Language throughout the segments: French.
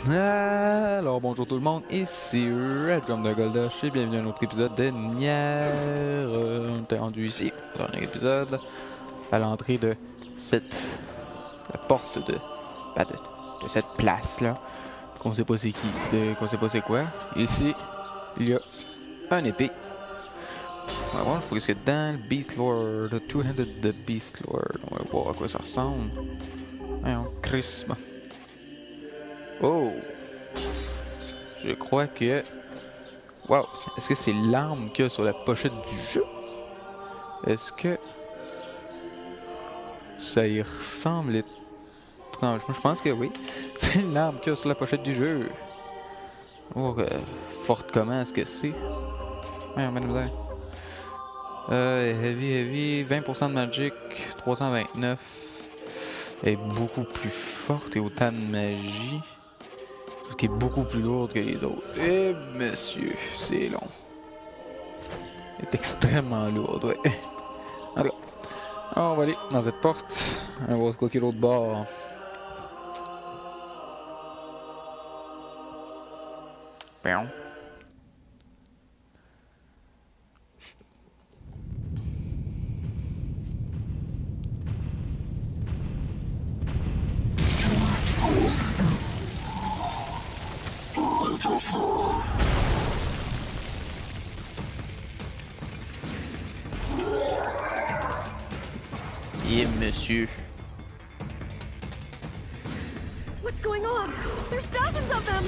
Alors bonjour tout le monde, ici Red Drum de Goldosh et bienvenue à un autre épisode de Nier. On est rendu ici, dernier épisode, à l'entrée de la porte de cette place là, qu'on sait pas c'est qui, qu'on sait pas c'est quoi. Ici, il y a un épée. On va voir, je crois que c'est dans le Beast Lord, le Two-Handed the Beast Lord. On va voir à quoi ça ressemble. Voyons, Christ. Oh! Je crois que... Wow! Est-ce que c'est l'arme qu'il y a sur la pochette du jeu? Est-ce que... ça y ressemble étrangement? Je pense que oui. C'est l'arme qu'il y a sur la pochette du jeu. Oh, forte comment est-ce que c'est? Voyons, mademoiselle. Heavy, 20% de magic, 329. Elle est beaucoup plus forte et autant de magie. Qui est beaucoup plus lourde que les autres. Eh monsieur, c'est long. Elle est extrêmement lourde, ouais. En tout cas, on va aller dans cette porte. On va voir ce qu'il y a l'autre bord. Pion. Monsieur. What's going on? There's dozens of them!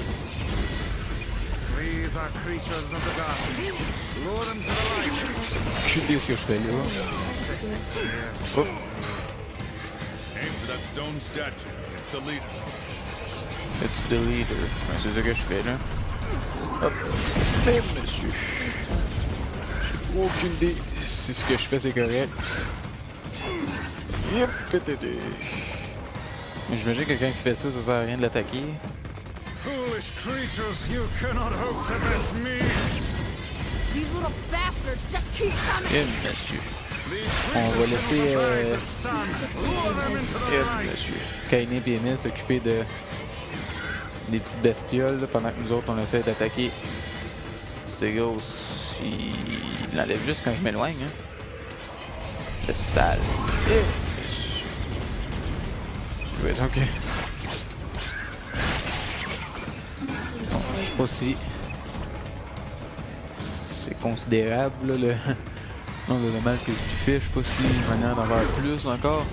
These are creatures of the darkness. Lure them to the light. Je sais ce que je fais là. Oh. Aim for that stone statue. It's the leader. It's the leader. Ouais, c'est ce que je fais là. Hop. Et monsieur. J'ai aucune idée si ce que je fais c'est correct. Yep, mais j'imagine que quelqu'un qui fait ça, ça sert à rien de l'attaquer. Foolish creatures, you cannot hope to best me. These little bastards just keep coming! Monsieur. On va laisser monsieur. Kainé et Emile s'occuper de des petites bestioles là, pendant que nous autres on essaie d'attaquer. C'est gros. Il l'enlève juste quand je m'éloigne. Hein. C'est sale. Ouais, donc... Bon, je sais pas si... c'est considérable, là, le... non, le dommage que je lui fais. Je sais pas si il y a une manière d'en faire plus encore.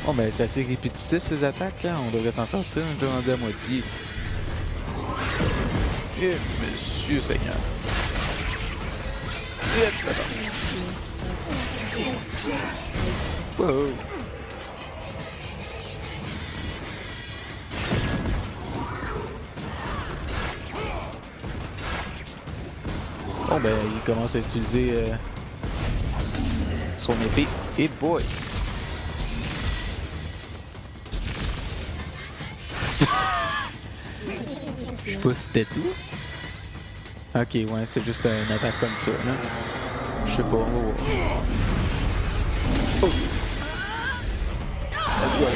Bon, ben, c'est assez répétitif, ces attaques, hein. On devrait s'en sortir. On est déjà rendu à moitié. Et monsieur Seigneur. Wow. Bon ben il commence à utiliser son épée. Et boy! Je sais pas si c'était tout. Ok, ouais, c'était juste une attaque comme ça, là. Je sais pas, on va voir. Oh! Let's go,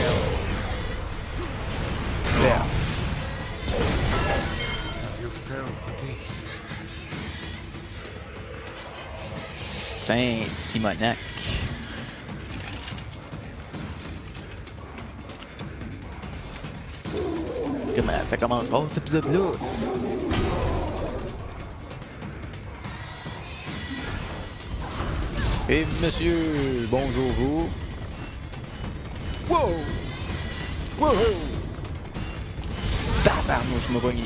yeah. You felled the beast. Saint-Simonac. Comment ça commence fort cet épisode-là? Et monsieur, bonjour vous. Wow! Wow! Tabarnouche, je me pogne.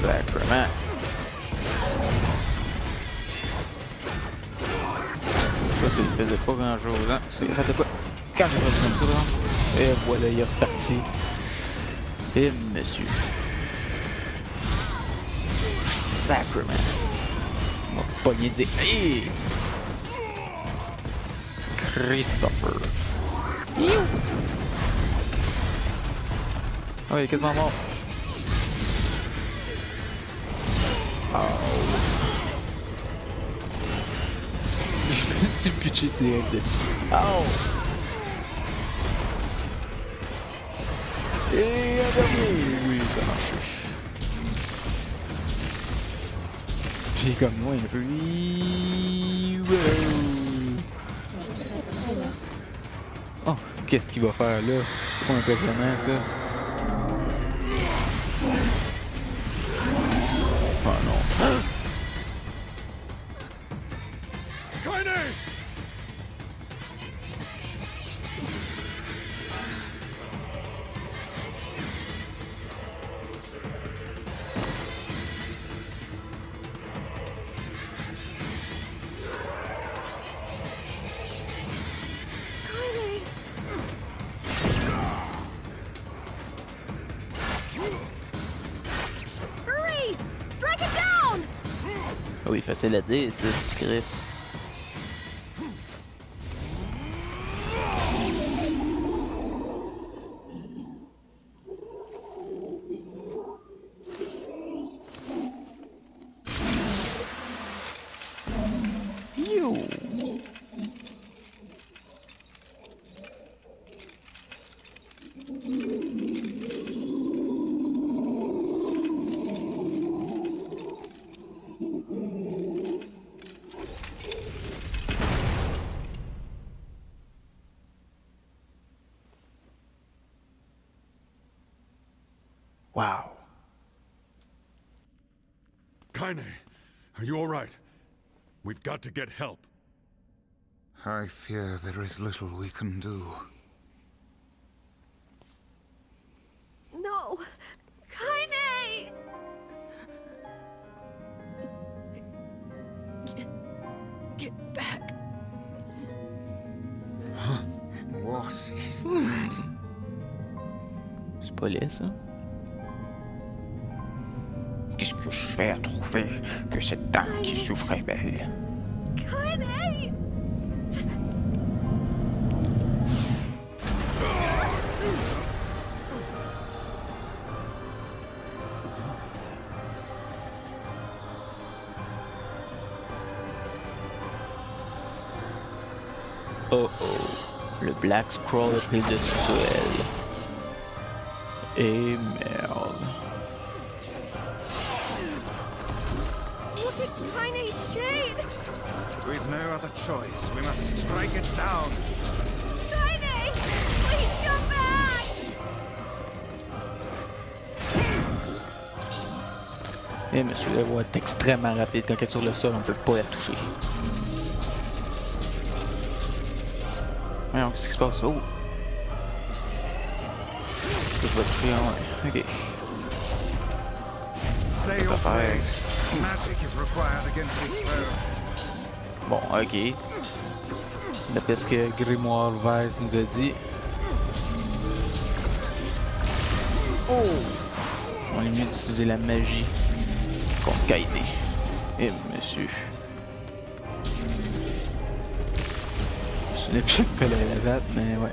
Sacrement. Ça, il faisait pas grand chose, hein. Ça fait pas. Quand il revient comme ça, là. Et voilà, il est reparti. Et monsieur. Sacrement. On m'a pogné de dire. Hey! Christopher. Oh, il est quasiment mort. Oh. Je me suis pitché direct dessus. Oh. Et un dernier. Oui, ça a marché. J'ai comme moi un peu. Oh, qu'est-ce qu'il va faire là? C'est pas impressionnant ça. Oh non. Oui, facile à dire, ça, petit Chris. You. Wow. Kaine, are you all right? We've got to get help. I fear there is little we can do. No! Kaine! Get back. What is that? C'est pas laid, ça? Qu'est-ce que je fais à trouver que cette dame qui souffre est belle? Kaine! Oh oh, le Black Scroll a pris le dessus sur elle. Et merde. Look at Kaine's shade! We've no other choice. We must strike it down. Kaine! Please come back! Et monsieur, la voix est extrêmement rapide. Quand elle est sur le sol, on peut pas la toucher. Voyons, qu'est-ce qui se passe? Oh! Je vais toucher en un. Ok. Stay your place. Magic is required against this foe. Bon, ok. D'après ce que Grimoire Vert nous a dit. Oh! On est mieux d'utiliser la magie contre Kaine. Et monsieur. Ce n'est plus que la date, mais ouais.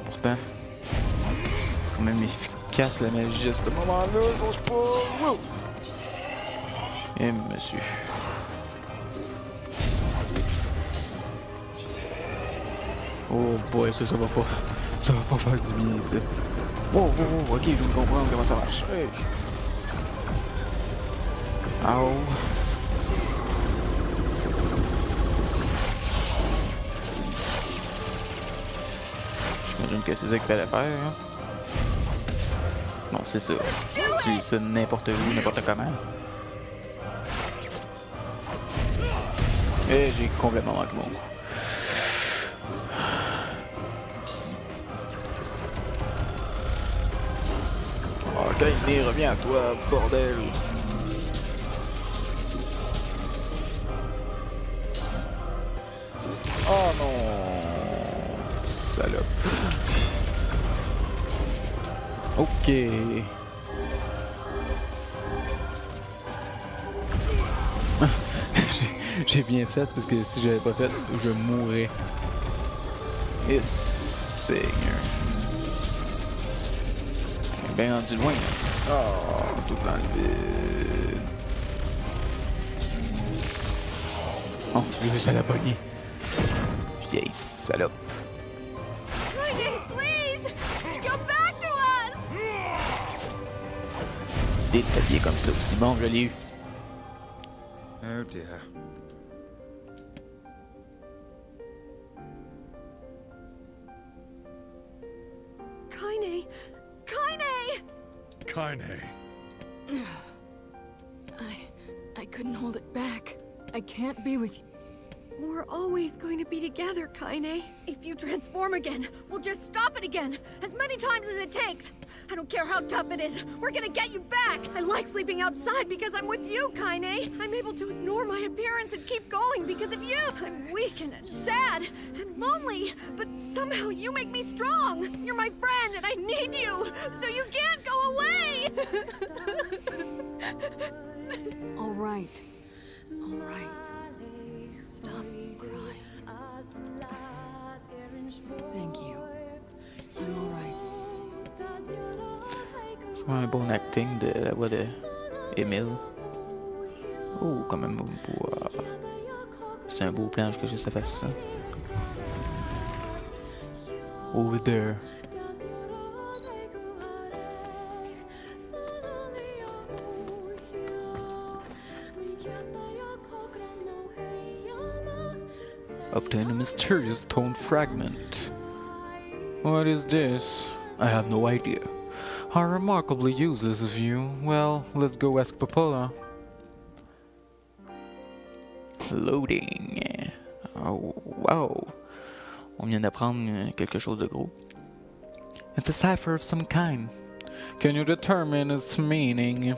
Pourtant, quand même efficace la magie à ce moment-là, j'ose pas. Wow. Et monsieur. Oh boy, ça va pas. Ça va pas faire du bien, ça. Wow, ok, je viens de comprendre comment ça marche. Hey. Ow. J'imagine que c'est ça qu'il fallait faire, hein? Non, c'est ça. Tu ça n'importe où, n'importe comment. Et j'ai complètement manqué mon coup. Oh, Kaine, reviens à toi, bordel! Oh non! Salope! Ok! J'ai bien fait parce que si j'avais pas fait, je mourrais. Et Seigneur. Bien rendu loin. Oh, tout dans le vide. Oh, j'ai réussi à la pogner. Vieille salope. Please! Come back to us! T'es habillé comme ça aussi. Bon, je l'ai eu. Oh dear. Kaine. I couldn't hold it back. I can't be with you. We're always going to be together, Kaine. If you transform again, we'll just stop it again, as many times as it takes. I don't care how tough it is, we're gonna get you back. I like sleeping outside because I'm with you, Kaine. I'm able to ignore my appearance and keep going because of you. I'm weak and sad and lonely, but somehow you make me strong. You're my friend and I need you, so you can't go away. All right. All right. Stop crying. Thank you. I'm all right. C'est un bon acting de la voix de Emile. Oh, quand même beau. C'est un beau plan, que ça fasse ça. Over there. Obtain a mysterious tone fragment. What is this? I have no idea. How remarkably useless of you. Well, let's go ask Popola. Loading. Oh, wow. On vient d'apprendre quelque chose de gros. It's a cipher of some kind. Can you determine its meaning?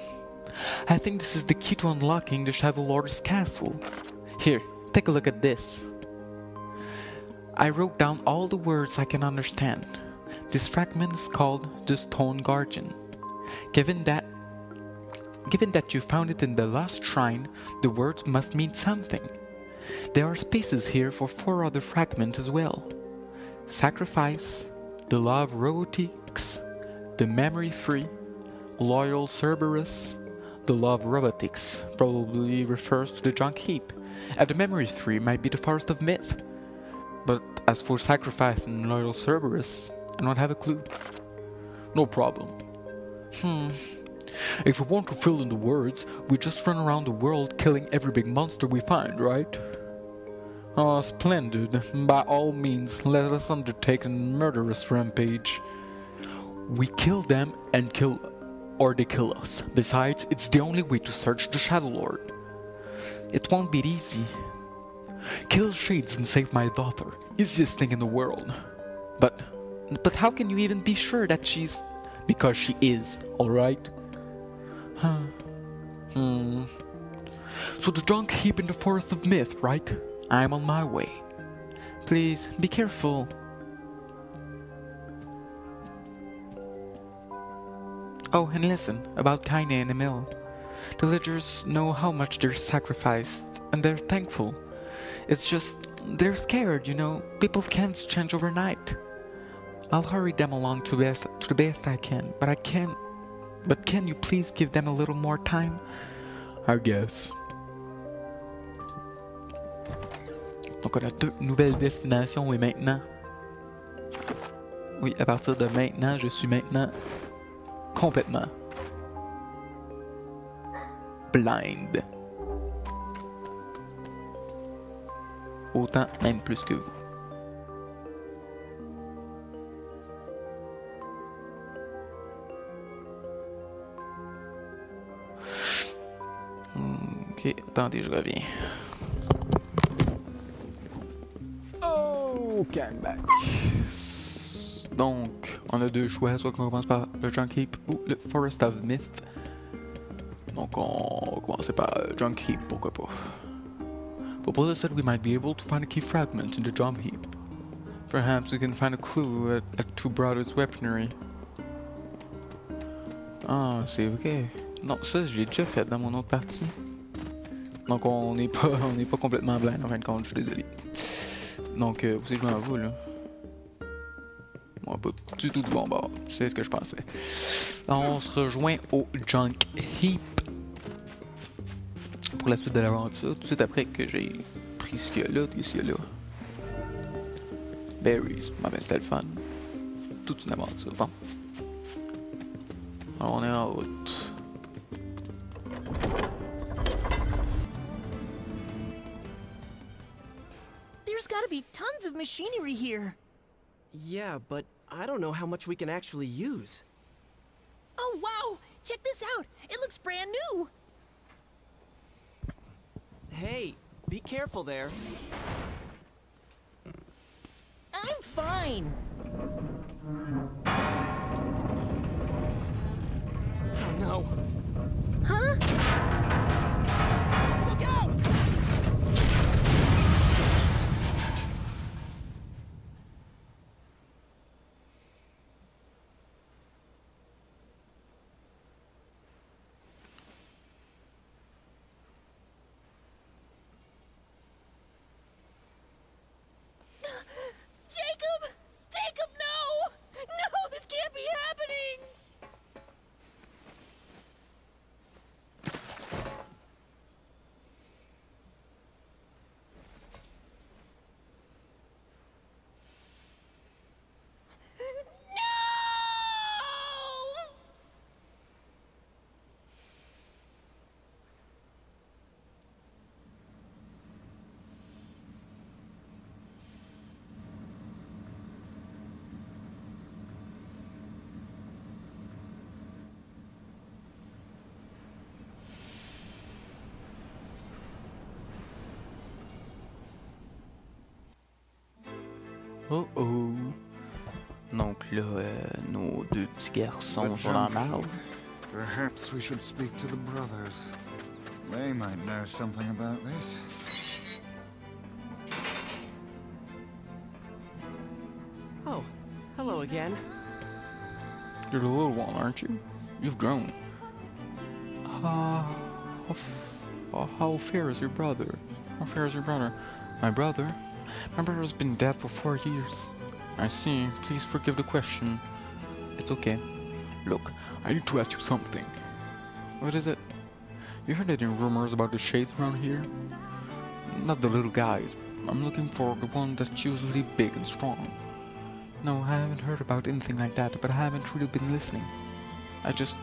I think this is the key to unlocking the Shadow Lord's castle. Here, take a look at this. I wrote down all the words I can understand. This fragment is called the Stone Guardian. Given that you found it in the lost shrine, the words must mean something. There are spaces here for 4 other fragments as well. Sacrifice, the Law of Robotics, the Memory 3, Loyal Cerberus, the Law of Robotics probably refers to the Junk Heap, and the Memory 3 might be the Forest of Myth. But as for Sacrifice and Loyal Cerberus, I don't have a clue. No problem. If we want to fill in the words, we just run around the world killing every big monster we find, right? Oh, splendid. By all means, let us undertake a murderous rampage. We kill them and or they kill us. Besides, it's the only way to search the Shadow Lord. It won't be easy. Kill Shades and save my daughter. Easiest thing in the world. But how can you even be sure that she's... Because she is, alright? So the Junk Heap in the Forest of Myth, right? I'm on my way. Please, be careful. Oh, and listen, about Kaine and Emil. The villagers know how much they're sacrificed, and they're thankful. It's just, they're scared, you know. People can't change overnight. I'll hurry them along to the best I can, but can you please give them a little more time? I guess. Donc on a 2 nouvelles destinations et maintenant... Oui, à partir de maintenant, je suis maintenant complètement blind. Autant, même plus que vous. Ok, attendez, je reviens. Ok, I'm back. Donc, on a 2 choix, soit qu'on commence par le Junk Heap ou le Forest of Myth. Donc, on va commencer par Junk Heap, pourquoi pas. Popola said we might be able to find a key fragment in the Junk Heap. Perhaps we can find a clue at Two Brothers' weaponry. Ah, c'est vrai. Non, ça je l'ai déjà fait dans mon autre partie. Donc on n'est pas complètement blind en fin de compte, je suis désolé. Donc où c'est que je m'en vais là? Moi pas du tout du bon bord, c'est ce que je pensais. On se rejoint au Junk Heap pour la suite de l'aventure, tout de suite après que j'ai pris ce qu'il y a là, ce qu'il y a là. Berries, ben c'était le fun. Toute une aventure, bon. Alors on est en route. There's gotta be tons of machinery here. Yeah, but I don't know how much we can actually use. Oh wow! Check this out! It looks brand new! Hey, be careful there. I'm fine! Oh no. Huh? Look out! Jacob! Jacob, no! No, this can't be happening! No! Oh oh. Donc là, nos deux petits garçons sont dans la marde. Perhaps we should speak to the brothers. They might know something about this. Oh, hello again. You're the little one, aren't you? You've grown. How fair is your brother? How fair is your brother? My brother? My brother's been dead for 4 years. I see. Please forgive the question. It's okay. Look, I need to ask you something. What is it? You heard any rumors about the shades around here? Not the little guys. I'm looking for the one that's usually big and strong. No, I haven't heard about anything like that, but I haven't really been listening. I just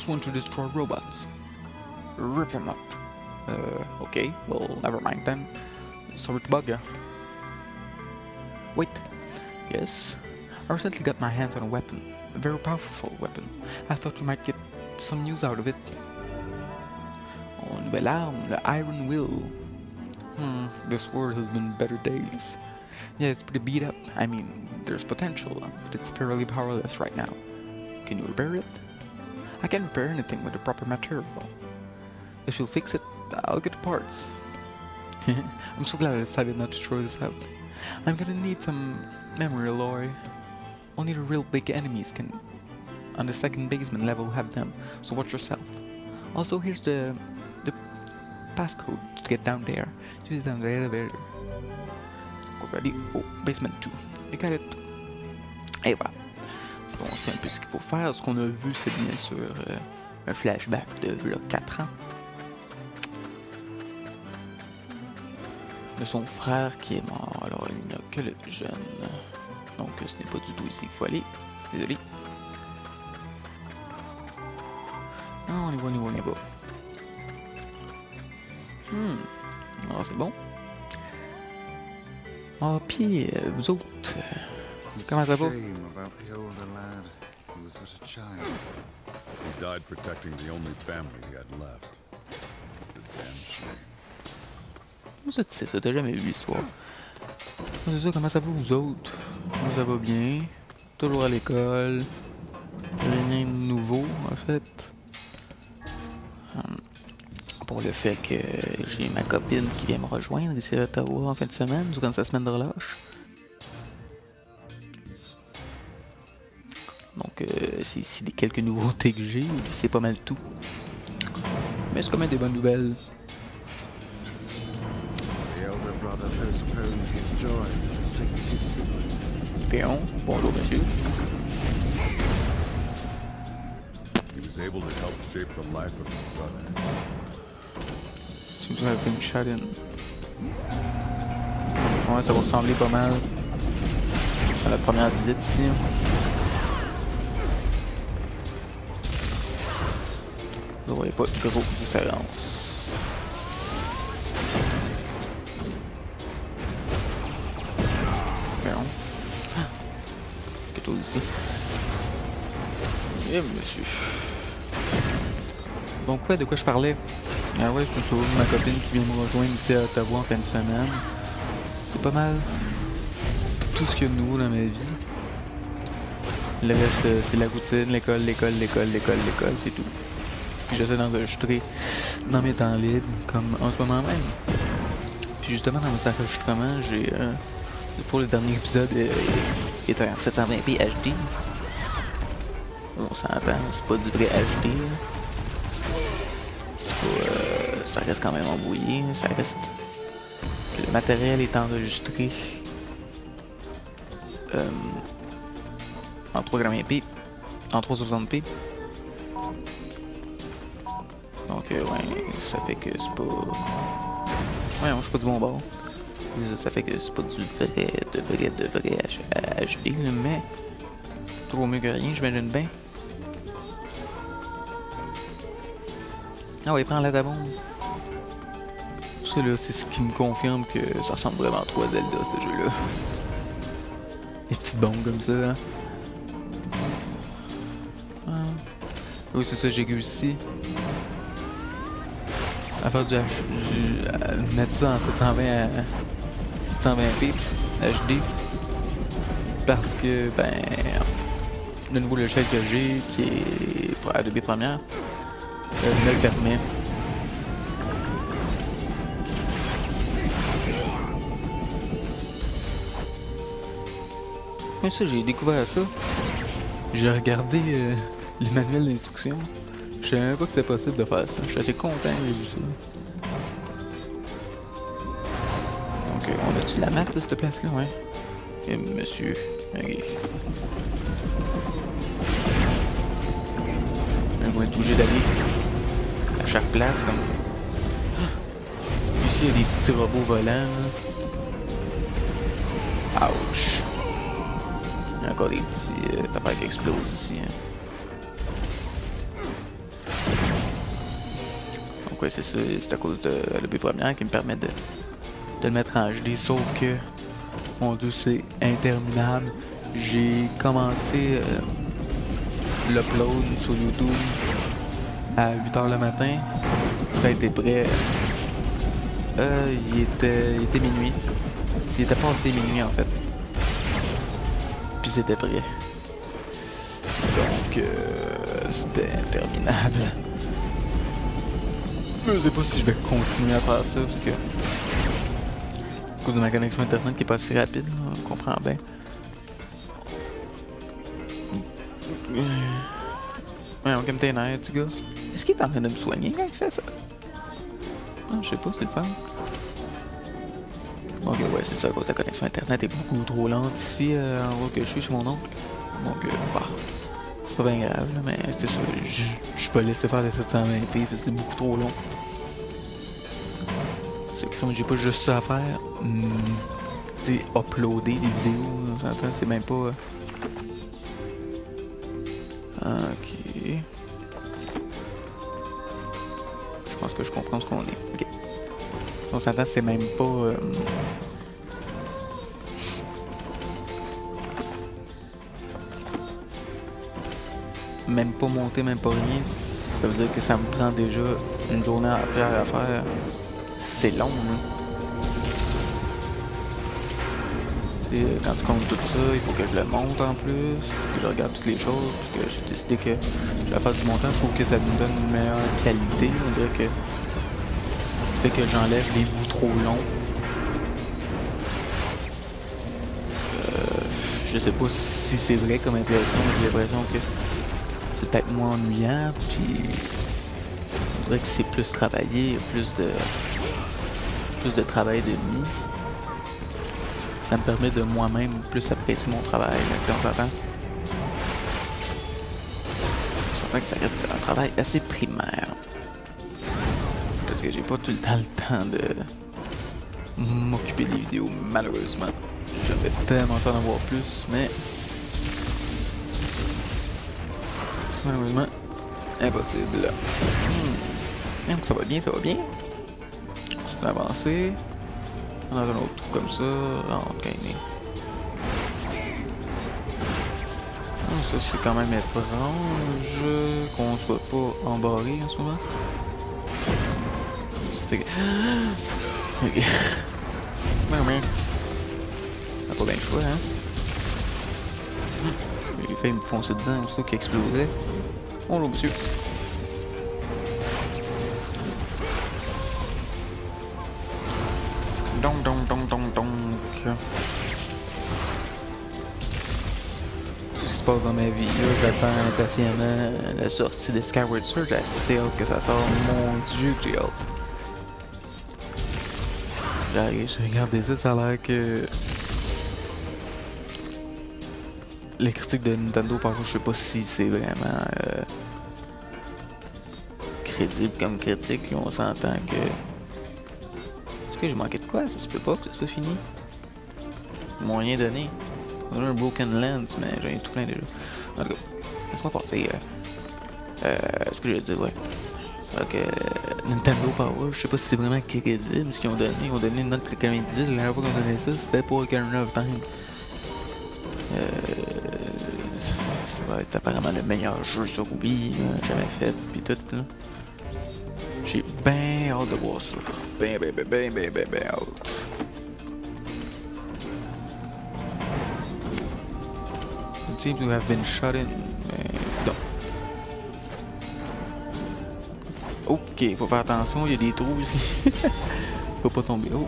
want to destroy robots. Rip them up. Okay, well, never mind then. Sorry to bug ya. Wait. Yes? I recently got my hands on a weapon. A very powerful weapon. I thought you might get some use out of it. Oh, nouvelle arme, the Iron Will. This sword has been better days. Yeah, it's pretty beat up. I mean, there's potential, but it's fairly powerless right now. Can you repair it? I can't repair anything with the proper material. If you'll fix it, I'll get the parts. I'm so glad I decided not to throw this out. I'm gonna need some memory alloy. Only the real big enemies can. On the second basement level have them, so watch yourself. Also, here's the passcode to get down there. Use it down the elevator. Ready? Oh, basement 2. You got it. Et voilà. On sait un peu ce qu'il faut faire. Ce qu'on a vu, c'est bien sûr un flashback de 4 ans. De son frère qui est mort. Alors, il n'a que le jeune. Donc, ce n'est pas du tout ici qu'il faut aller. Désolé. Non, on y va, on y va, on y va. Alors, c'est bon. Oh, puis, vous autres, comment ça va? Shame about the older lad. He was but a child. He died protecting the only family he had left. It's a damn shame. Comment ça, tu sais ça? T'as jamais vu l'histoire. C'est ça, comment ça va vous autres? Moi, ça va bien. Toujours à l'école. Rien de nouveau, en fait. Pour le fait que j'ai ma copine qui vient me rejoindre ici à Ottawa en fin de semaine, durant sa semaine de relâche. Donc, c'est des quelques nouveautés que j'ai, c'est pas mal tout. Mais c'est quand même des bonnes nouvelles. father postponed his joy for the sake of his sibling. Péon, bonjour monsieur. He was able to help shape the life of his brother. Seems to have been shot in. Ouais, ça va ressembler pas mal à la première visite ici. Vous voyez pas de grosse différence. Bon. Quelque chose ici. Et monsieur. Donc ouais, de quoi je parlais? Ah ouais, c'est ça, ma copine qui vient me rejoindre ici à Ottawa en fin de semaine. C'est pas mal tout ce qu'il y a de nouveau dans ma vie. Le reste, c'est la routine, l'école, c'est tout. Puis j'essaie d'enregistrer dans mes temps libres, comme en ce moment même. Puis justement, dans mes enregistrements, j'ai... pour le dernier épisode, est en 720p HD. On s'entend, c'est pas du vrai HD. C'est pas... ça reste quand même embrouillé, ça reste... Le matériel est enregistré en 380p, en 360p. Donc ouais, ça fait que c'est pas... Ouais, je suis pas du bon bord. Ça fait que c'est pas du vrai HD, mais trop mieux que rien, j'imagine bien. Ah ouais, prends la ta bombe. Ça là, c'est ce qui me confirme que ça ressemble vraiment trop à Zelda, ce jeu-là. Les petites bombes comme ça, hein. Ah. Oui, c'est ça, j'ai réussi à faire mettre ça en 720p HD parce que, ben, le nouveau logiciel que j'ai, qui est pour Adobe Premiere, me le permet. Mais ça, j'ai découvert ça. J'ai regardé le manuel d'instruction. Je savais même pas que c'était possible de faire ça. Je suis assez content d'avoir vu ça. Donc, on a-tu la map de cette place-là? Ouais. Et monsieur. Ok. On va être obligé d'aller à chaque place. Comme... Ici, il y a des petits robots volants. Là. Ouch. Il y a encore des petits affaires qui explosent ici. Hein. Donc ouais, c'est ça, c'est à cause de l'AB Premiere qui me permet de le mettre en HD, sauf que, mon dieu, c'est interminable. J'ai commencé l'upload sur YouTube à 8h le matin. Ça a été prêt. Il était minuit. Il était passé minuit en fait. Puis c'était prêt. Donc c'était interminable. Je sais pas si je vais continuer à faire ça parce que à cause de ma connexion internet qui est pas assez rapide, là, on comprend bien. Ouais, on calme tes nerfs, petit gars. Est-ce qu'il est en train de me soigner quand il fait ça? Ah, je sais pas, c'est le fun. Ok, ouais, c'est ça, à cause de la connexion internet est beaucoup trop lente ici, en haut que je suis chez mon oncle. Donc, bah, c'est pas bien grave, là, mais c'est ça, je peux laisser faire les 720p, c'est beaucoup trop long. C'est crème, j'ai pas juste ça à faire. Tu sais, uploader des vidéos, c'est même pas... Ok. Je pense que je comprends ce qu'on est. Ok. On s'entend, c'est même pas... Même pas monter, même pas rien. Ça veut dire que ça me prend déjà une journée entière à faire. C'est long, hein. Tu sais, quand tu comptes tout ça, il faut que je le monte en plus, que je regarde toutes les choses, parce que j'ai décidé que je vais faire du montage, je trouve que ça me donne une meilleure qualité. On dirait que fait que j'enlève les bouts trop longs. Je sais pas si c'est vrai comme impression, j'ai l'impression que c'est peut-être moins ennuyant, puis on dirait que c'est plus travaillé, plus de travail de nuit. ça me permet de moi-même plus apprécier mon travail, là, tu sais, on s'entend. Je s'entend que ça reste un travail assez primaire. Parce que j'ai pas tout le temps de m'occuper des vidéos, malheureusement. J'avais tellement envie d'en voir plus, mais c'est malheureusement impossible. Donc ça va bien, ça va bien. On va avancer. On a un autre trou comme ça. Rentre gagné. Ça c'est quand même étrange qu'on soit pas embarré en ce moment. Ok. Mais. On a pas bien le choix, hein. Il a failli me foncer dedans, c'est ça qui explosait. Bonjour monsieur. Donc. Ce qui se passe dans ma vie, là, j'attends impatiemment la sortie de Skyward Sword, j'ai assez hâte que ça sorte. Mon dieu que j'ai hâte. J'ai regardé ça, ça a l'air que les critiques de Nintendo, par contre, je sais pas si c'est vraiment crédible comme critique, là, on s'entend que... Est-ce que j'ai manqué de quoi? Ça se peut pas que ce soit fini? Ils m'ont rien donné. On a un Broken Lens, mais j'en ai tout plein déjà. En tout cas, laisse-moi passer. Ce que j'ai dit, ouais. Donc, Nintendo Power, je sais pas si c'est vraiment crédible ce qu'ils ont donné. Ils ont donné une note de 98, la dernière fois qu'on donnait ça, c'était pour Ocarina of Time. Ça va être apparemment le meilleur jeu sur Wii jamais fait, pis tout là. J'ai ben hâte de voir ça. Ben hâte. It seems to have been shot in. Non. Ok, faut faire attention, il y a des trous ici. Faut pas tomber. Oh.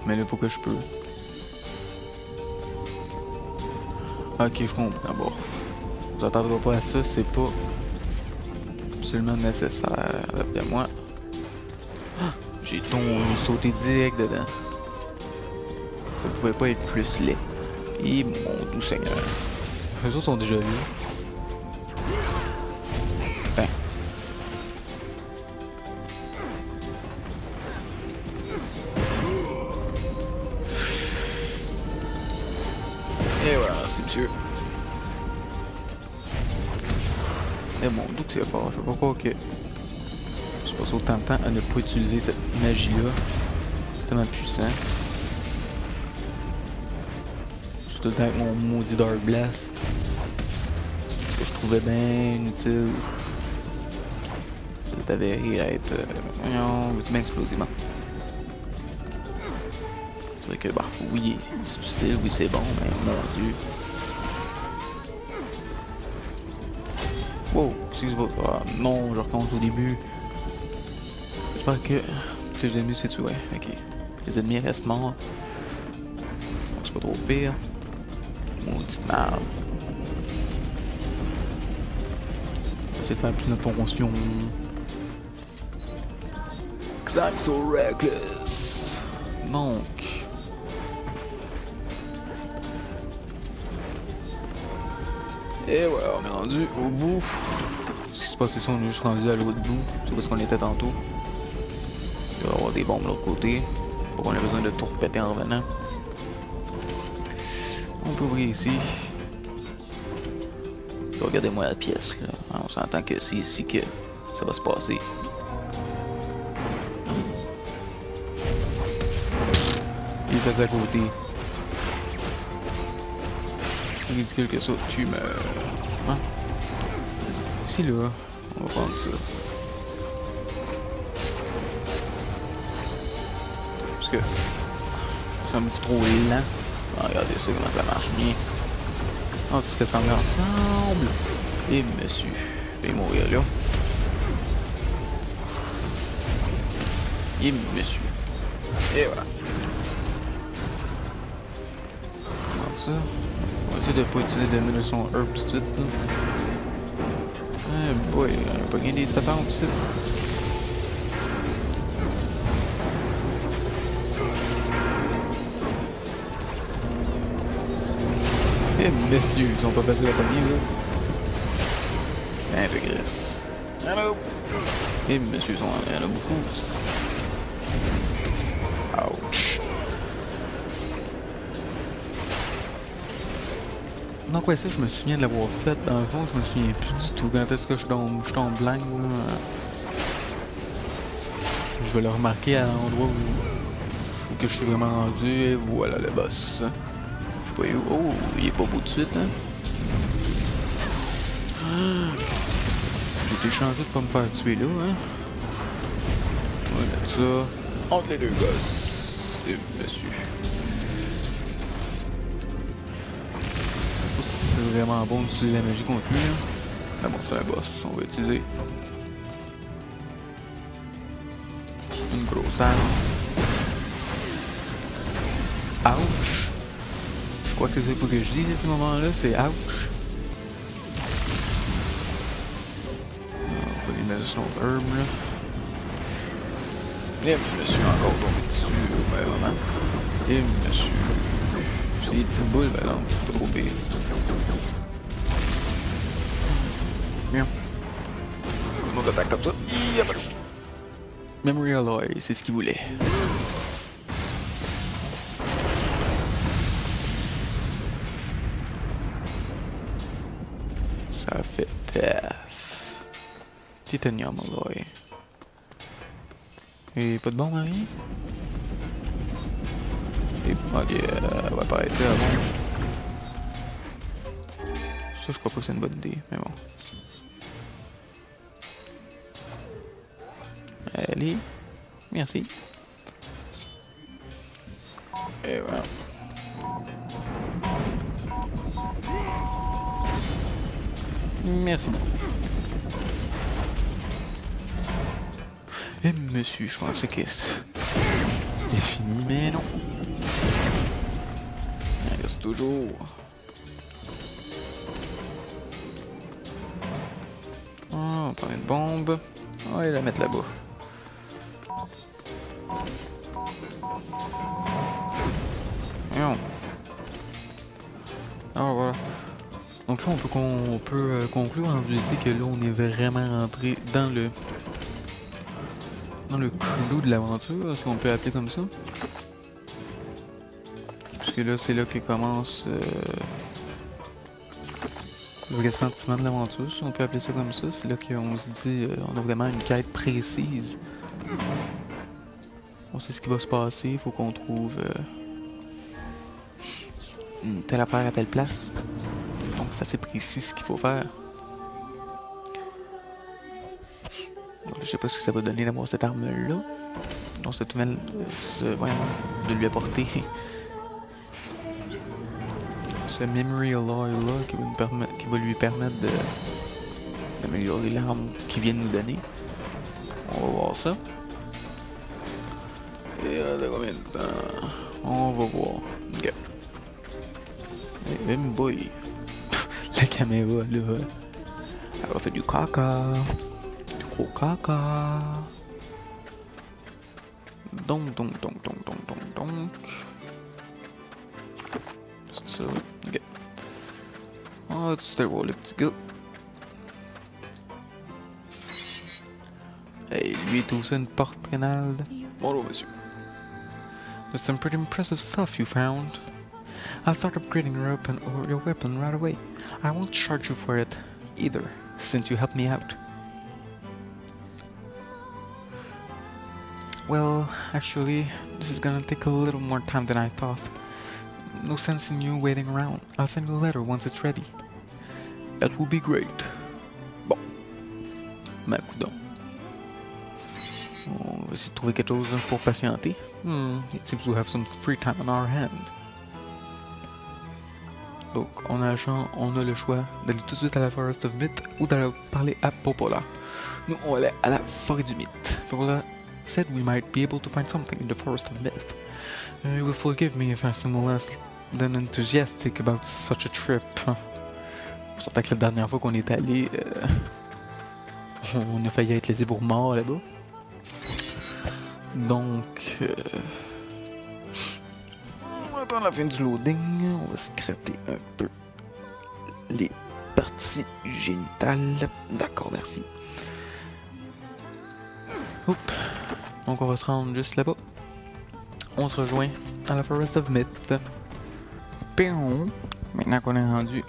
Mais là, pourquoi je peux? Ok, je comprends. Bon. Vous attendrez pas à ça, c'est pas absolument nécessaire, d'après moi. Ah, j'ai sauté direct dedans. Ça pouvait pas être plus laid. Et mon doux seigneur. Les autres sont déjà là. Ben. Et voilà, c'est monsieur. Mais bon, d'où que c'est fort, je sais pas quoi que je passe autant de temps à ne pas utiliser cette magie-là. C'est tellement puissant. Je suis tout le temps avec mon maudit Dark Blast. Que je trouvais bien inutile. Ça s'est avéré à être... voyons, veux-tu bien exploser, bon. C'est vrai que, bah, oui, c'est utile, oui, c'est bon, mais mon dieu. Wow, qu'est-ce qui se passe? Ah, non, je recommence au début. J'espère que les ennemis c'est tué. Ouais, ok. Les ennemis restent morts. Bon, c'est pas trop pire. Maudite merde. Essayer de faire plus d'attention. Cause I'm so reckless. Donc. Et voilà, on est rendu au bout. Ce qui se passe ici, on est juste rendu à l'autre bout. C'est parce qu'on était tantôt. Il va y avoir des bombes de l'autre côté. Pour qu'on ait besoin de tout repéter en revenant. On peut ouvrir ici. Regardez-moi la pièce là. On s'entend que c'est ici que ça va se passer. Il fait à côté. C'est ridicule que ça, tu meurs. Hein? Ici là, on va prendre ça. Parce que c'est un peu trop lent. Ah, regardez ça comment ça marche bien. Oh, tout ce que ça met ensemble. Et monsieur, je vais mourir là. Et monsieur. Et voilà. Comment ça? On va essayer de pas utiliser de munitions herb tout de suite. Ah boy, on a pas gagné des patentes ici. Eh messieurs, ils sont pas faciles à pogner là. Un peu graisse. Allô? Eh messieurs, il y en a beaucoup. Ouch. Donc ouais, ça je me souviens de l'avoir fait. Dans le fond, je me souviens plus du tout. Quand est-ce que je tombe blanc là? Je vais le remarquer à l'endroit où que je suis vraiment rendu. Et voilà le boss. Je sais pas où. Oh, il est pas beau tout de suite, hein? J'ai été chanceux de pas me faire tuer là, hein? On va mettre ça entre les deux gosses. Et monsieur. C'est vraiment bon d'utiliser la magie contre lui, là. Mais bon, c'est un boss, on va utiliser une grosse arme. Ouch! Je crois que c'est ce que je dis à ce moment-là, c'est ouch. On va lui mettre son herbe là. Et monsieur encore tombé dessus, ouais, vraiment. Et monsieur. J'ai des petites boules, par exemple, c'est trop pire. Bien. Une autre attaque comme ça. Memory Alloy, c'est ce qu'il voulait. Ça fait paf. Titanium Alloy. Et pas de bon, Marie? Et ok, elle va apparaître là avant. Ça, je crois pas que c'est une bonne idée, mais bon. Allez, merci. Et voilà. Merci beaucoup. Et monsieur, je pensais que c'était fini, mais non. Il reste toujours. Oh, on va prendre une bombe. On va la mettre là-bas. Alors voilà. Donc là, on peut conclure en disant que là, on est vraiment rentré dans le clou de l'aventure, est-ce qu'on peut appeler comme ça? Parce que là, c'est là que commence le vrai sentiment de l'aventure, si on peut appeler ça comme ça. C'est là qu'on se dit, on a vraiment une quête précise. On sait ce qui va se passer, il faut qu'on trouve une telle affaire à telle place. Donc c'est assez précis ce qu'il faut faire. Je sais pas ce que ça va donner d'avoir cette arme-là. Donc cette nouvelle... de lui apporter ce Memory Alloy-là qui va lui permettre d'améliorer l'arme qu'il vient de nous donner. On va voir ça. Et de combien de temps? On va voir. Ok. Et boy. La caméra là. Elle va faire du caca. Du gros caca. Donc. C'est ça. Ok. On va tout voir le petit gars. Et lui est aussi une porte rénale. Bonjour monsieur. There's some pretty impressive stuff you found. I'll start upgrading your weapon right away. I won't charge you for it either, since you helped me out. Well, actually, this is gonna take a little more time than I thought. No sense in you waiting around. I'll send you a letter once it's ready. That will be great. Bon. Mais coudonc. On va essayer de trouver quelque chose pour patienter. It seems we have some free time on our hand. Donc, on a le choix d'aller tout de suite à la Forest of Myth ou d'aller parler à Popola. Nous, on va aller à la forêt du mythe. Popola said we might be able to find something in the Forest of Myth. You will forgive me if I seem less than enthusiastic about such a trip. Surtout que la dernière fois qu'on est allé, on a failli être laissé pour mort là-bas. Donc, on va attendre la fin du loading, on va se gratter un peu les parties génitales. D'accord, merci. Oups. Donc on va se rendre juste là-bas. On se rejoint dans la Forest of Myth. Péon. Maintenant qu'on est rendu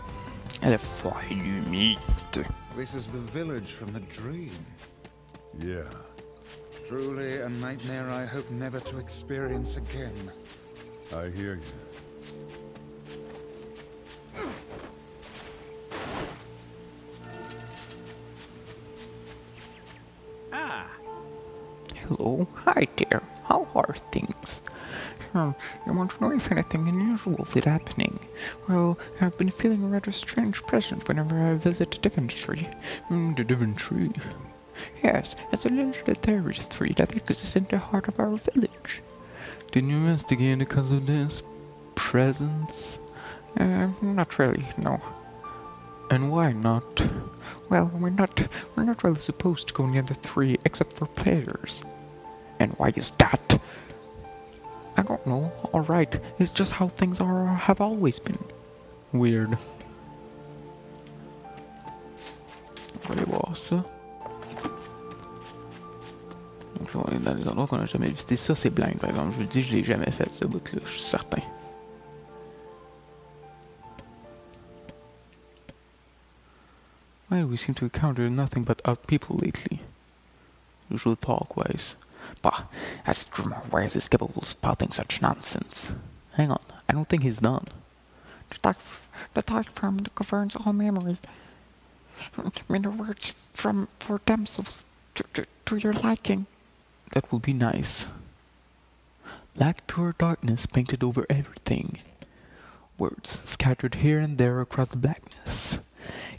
à la forêt du mythe. This is the village from the dream. Yeah. Truly a nightmare I hope never to experience again. I hear you. Hello, hi there. How are things? I want to know if anything unusual is happening. Well, I've been feeling a rather strange presence whenever I visit the Daventry. The Daventry? Yes, it's a legendary tree that exists in the heart of our village. Did you investigate because of this presence? Not really, no. And why not? Well, we're not really supposed to go near the tree except for players. And why is that? I don't know. Alright, it's just how things have always been. Weird. On va aller voir ça. Donc là, on est dans des endroits qu'on n'a jamais visité. Ça, c'est blind, par exemple. Je vous le dis, je l'ai jamais fait, ce bout-là. Je suis certain. Well, we seem to encounter nothing but odd people lately. Usual talk-wise. Bah, as Drummer-wise is capable of spouting such nonsense. Hang on, I don't think he's done. The thought from governs all memory. Many words for themselves to your liking. That will be nice. Like pure darkness painted over everything. Words scattered here and there across the blackness.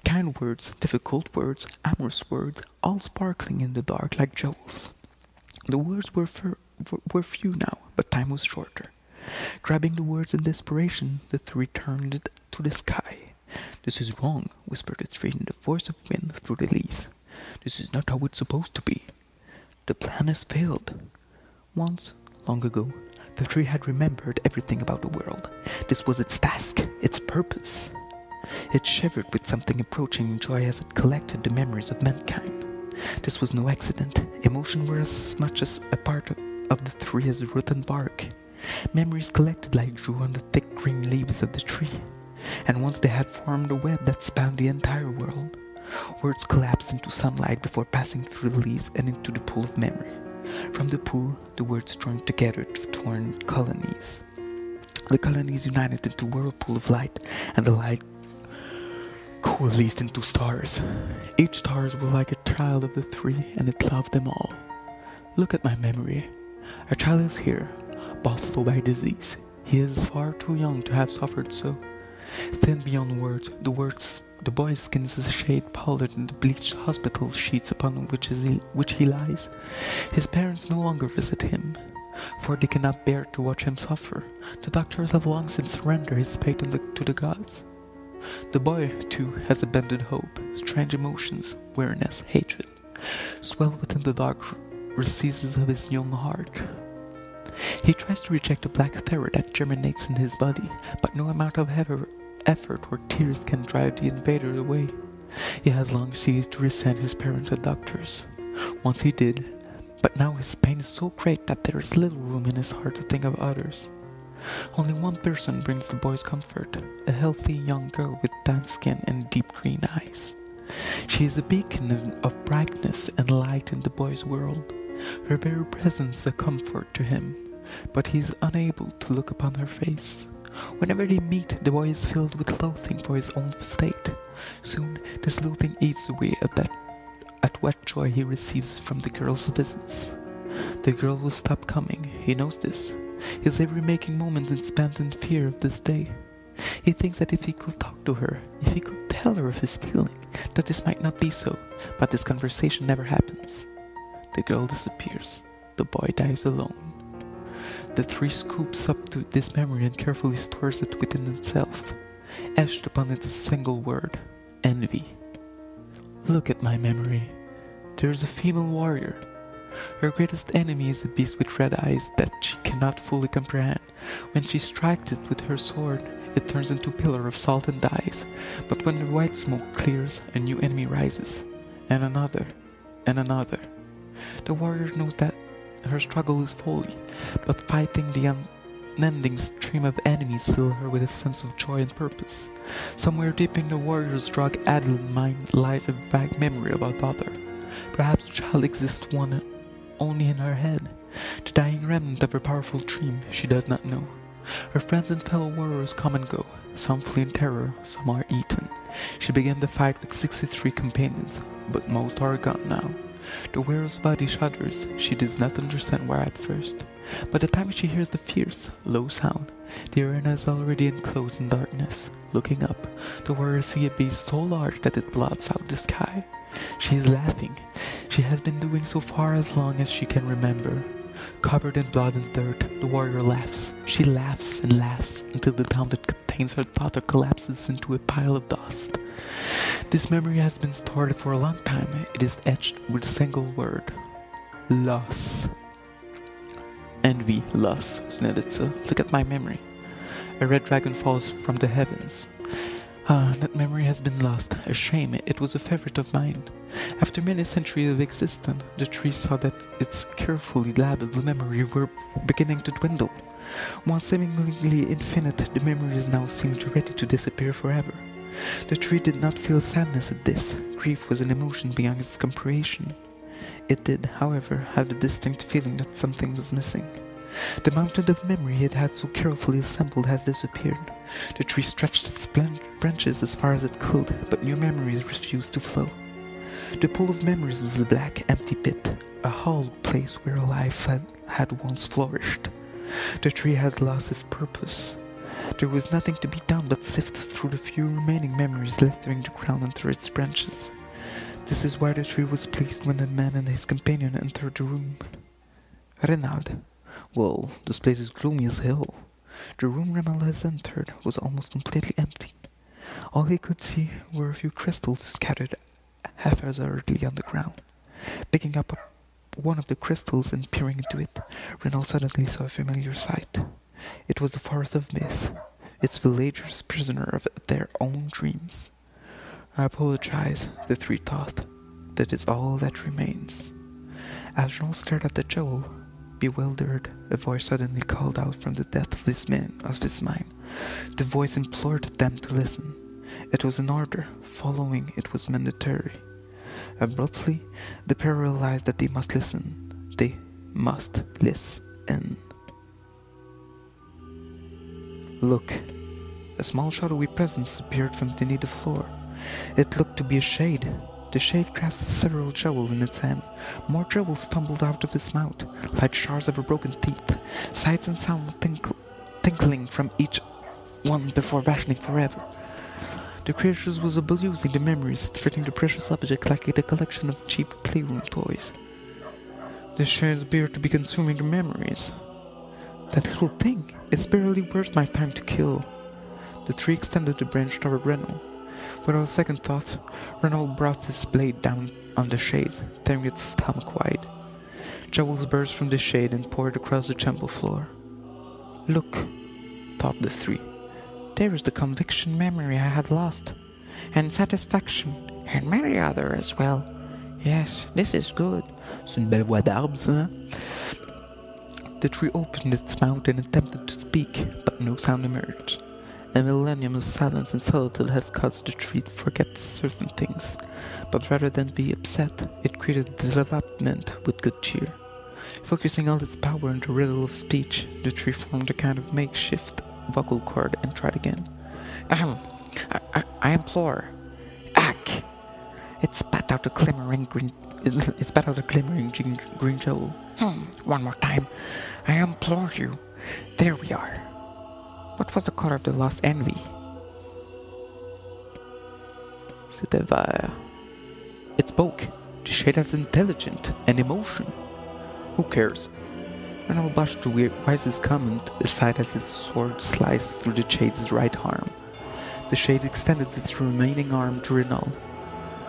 Kind words, difficult words, amorous words, all sparkling in the dark like jewels. The words were few now, but time was shorter. Grabbing the words in desperation, the three turned it to the sky. This is wrong, whispered the tree in the voice of wind through the leaves. This is not how it's supposed to be. The plan has failed. Once, long ago, the tree had remembered everything about the world. This was its task, its purpose. It shivered with something approaching joy as it collected the memories of mankind. This was no accident. Emotions were as much as a part of the tree as root and bark. Memories collected like dew on the thick green leaves of the tree. And once they had formed a web that spanned the entire world, words collapsed into sunlight before passing through the leaves and into the pool of memory. From the pool, the words joined together to form colonies. The colonies united into a whirlpool of light, and the light coalesced into stars. Each stars were like a child of the three, and it loved them all. Look at my memory. Our child is here, bought low by disease. He is far too young to have suffered so. Thin beyond words, the boy's skin is a shade paler than the bleached hospital sheets upon which he lies. His parents no longer visit him, for they cannot bear to watch him suffer. The doctors have long since surrendered his fate to the gods. The boy, too, has abandoned hope. Strange emotions, weariness, hatred, swell within the dark recesses of his young heart. He tries to reject the black terror that germinates in his body, but no amount of effort or tears can drive the invader away. He has long ceased to resent his parents and doctors. Once he did, but now his pain is so great that there is little room in his heart to think of others. Only one person brings the boy's comfort, a healthy young girl with tan skin and deep green eyes. She is a beacon of brightness and light in the boy's world. Her very presence is a comfort to him, but he is unable to look upon her face. Whenever they meet, the boy is filled with loathing for his own state. Soon, this loathing eats away at what joy he receives from the girl's visits. The girl will stop coming, he knows this. His every waking moment is spent in fear of this day. He thinks that if he could talk to her, if he could tell her of his feeling, that this might not be so, but this conversation never happens. The girl disappears. The boy dies alone. The tree scoops up to this memory and carefully stores it within itself. Etched upon it a single word: envy. Look at my memory. There is a female warrior. Her greatest enemy is a beast with red eyes that she cannot fully comprehend. When she strikes it with her sword, it turns into a pillar of salt and dies. But when the white smoke clears, a new enemy rises. And another. And another. The warrior knows that her struggle is folly, but fighting the unending stream of enemies fills her with a sense of joy and purpose. Somewhere deep in the warrior's drug-addled mind lies a vague memory of a father. Perhaps the child exists one only in her head, the dying remnant of her powerful dream she does not know. Her friends and fellow warriors come and go, some flee in terror, some are eaten. She began the fight with 63 companions, but most are gone now. The warrior's body shudders. She does not understand why at first. By the time she hears the fierce, low sound, the arena is already enclosed in darkness. Looking up, the warrior sees a beast so large that it blots out the sky. She is laughing. She has been doing so for as long as she can remember. Covered in blood and dirt, the warrior laughs. She laughs and laughs until the town that contains her daughter collapses into a pile of dust. This memory has been stored for a long time. It is etched with a single word. Loss. Envy, loss, Sneditsa. Look at my memory. A red dragon falls from the heavens. That memory has been lost. A shame. It was a favorite of mine. After many centuries of existence, the tree saw that its carefully labeled memory were beginning to dwindle. Once seemingly infinite, the memories now seemed ready to disappear forever. The tree did not feel sadness at this. Grief was an emotion beyond its comprehension. It did, however, have the distinct feeling that something was missing. The mountain of memory it had so carefully assembled has disappeared. The tree stretched its branches as far as it could, but new memories refused to flow. The pool of memories was a black, empty pit, a hollow place where a life had once flourished. The tree has lost its purpose. There was nothing to be done but sift through the few remaining memories littering the ground under its branches. This is why the tree was pleased when the man and his companion entered the room. Renald. Well, this place is gloomy as hell. The room Renald has entered was almost completely empty. All he could see were a few crystals scattered haphazardly on the ground. Picking up one of the crystals and peering into it, Renald suddenly saw a familiar sight. It was the forest of myth, its villagers prisoner of their own dreams. I apologize, the three thought. That is all that remains. As Renald stared at the jewel, bewildered, a voice suddenly called out from the depth of his mind. The voice implored them to listen. It was an order. Following it was mandatory. Abruptly, the pair realized that they must listen. They must listen. Look. A small shadowy presence appeared from beneath the floor. It looked to be a shade. The shade grasped several jewels in its hand. More jewels tumbled out of his mouth, like shards of broken teeth. Sights and sound tinkling from each one before vanishing forever. The creature was abusing the memories, treating the precious object like a collection of cheap playroom toys. The shades appear to be consuming the memories. That little thing, it's barely worth my time to kill. The three extended the branch toward Renald. Without a second thought, Renald brought his blade down on the shade, tearing its stomach wide. Jewels burst from the shade and poured across the temple floor. Look, thought the three. There is the conviction memory I had lost, and satisfaction, and many other as well. Yes, this is good. C'est une belle voix d'arbre, ça. The tree opened its mouth and attempted to speak, but no sound emerged. A millennium of silence and solitude has caused the tree to forget certain things, but rather than be upset, it created development with good cheer. Focusing all its power on the riddle of speech, the tree formed a kind of makeshift vocal cord and tried again. I implore. Ack! It spat out a glimmering green jewel. One more time. I implore you. There we are. What was the color of the lost envy? C'était vert. It spoke. The shade has intelligence and emotion. Who cares? Renald brushed the wisest comment aside as its sword sliced through the shade's right arm. The shade extended its remaining arm to Renald.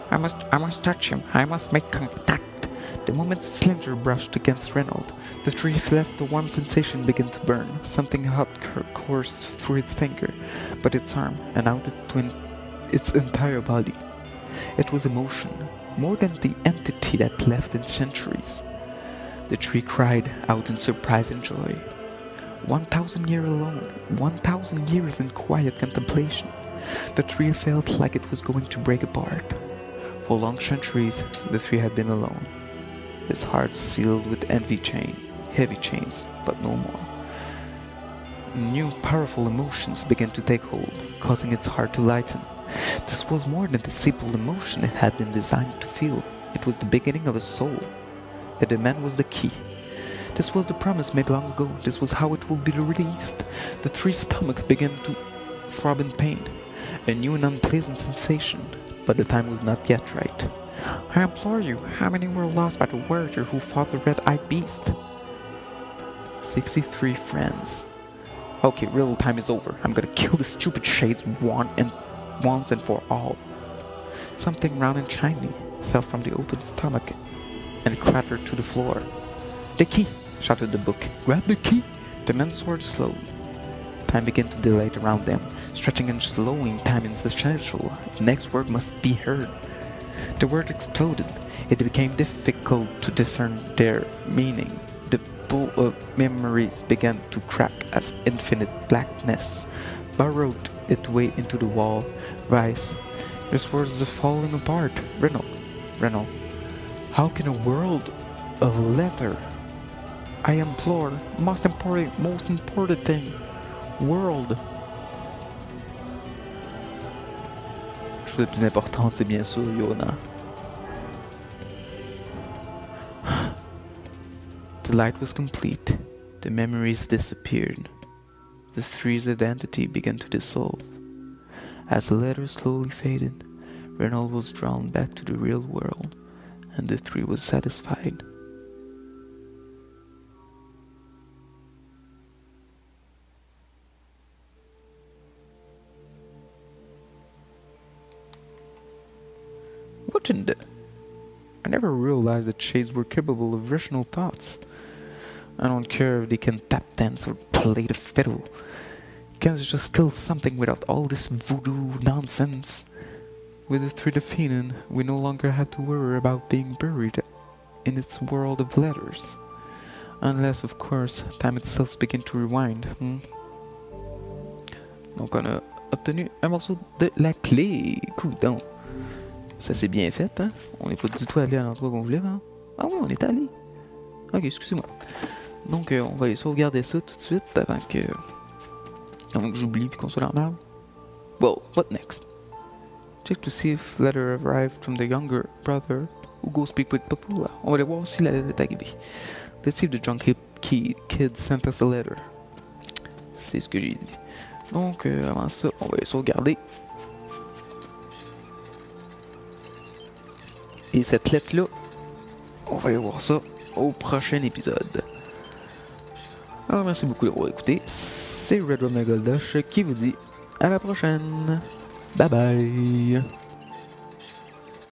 I must touch him. I must make contact. The moment the cylinder brushed against Reynolds, the three left a warm sensation began to burn. Something hot coursed through its finger, but its arm, and out its entire body. It was emotion, more than the entity that left in centuries. The tree cried out in surprise and joy. 1,000 years alone, 1,000 years in quiet contemplation. The tree felt like it was going to break apart. For long centuries, the tree had been alone. His heart sealed with heavy chains, but no more. New powerful emotions began to take hold, causing its heart to lighten. This was more than the simple emotion it had been designed to feel. It was the beginning of a soul. A demand was the key. This was the promise made long ago. This was how it would be released. The tree's stomach began to throb in pain, a new and unpleasant sensation, but the time was not yet right. I implore you, how many were lost by the warrior who fought the red-eyed beast? 63 friends. Okay, real time is over. I'm gonna kill the stupid shades once and for all. Something round and shiny fell from the open stomach and clattered to the floor. The key! Shouted the book. Grab the key! The men soared slowly. Time began to dilate around them, stretching and slowing time insubstantial. The next word must be heard. The word exploded. It became difficult to discern their meaning. The bowl of memories began to crack as infinite blackness burrowed its way into the wall. Vice. This words are falling apart. Reynolds. How can a world of leather? I implore, most important thing, world. La chose la plus importante, c'est bien sûr Yona. The light was complete. The memories disappeared. The three's identity began to dissolve. As the letter slowly faded, Reynolds was drawn back to the real world, and the three was satisfied. What in the... I never realized that shades were capable of rational thoughts. I don't care if they can tap dance or play the fiddle. Can just kill something without all this voodoo nonsense. With the three defeated, we no longer have to worry about being buried in its world of letters. Unless, of course, time itself begins to rewind. Donc on a obtenu un morceau de la clé. Coudon. Ça c'est bien fait, hein? On n'est pas du tout allé à l'endroit qu'on voulait, hein? Ah oui, on est allé. Ok, excusez-moi. Donc on va aller sauvegarder ça tout de suite avant que j'oublie puis qu'on soit dans l'arbre. Well, what next? Check to see if letter arrived from the younger brother who go speak with Papula. On va aller voir si la lettre est arrivée. Let's see if the drunk kid sent us a letter. C'est ce que j'ai dit. Donc avant ça, on va aller sauvegarder. Et cette lettre-là, on va aller voir ça au prochain épisode. Alors merci beaucoup d'avoir écouté. C'est Red Rum Goldash qui vous dit à la prochaine. Bye bye.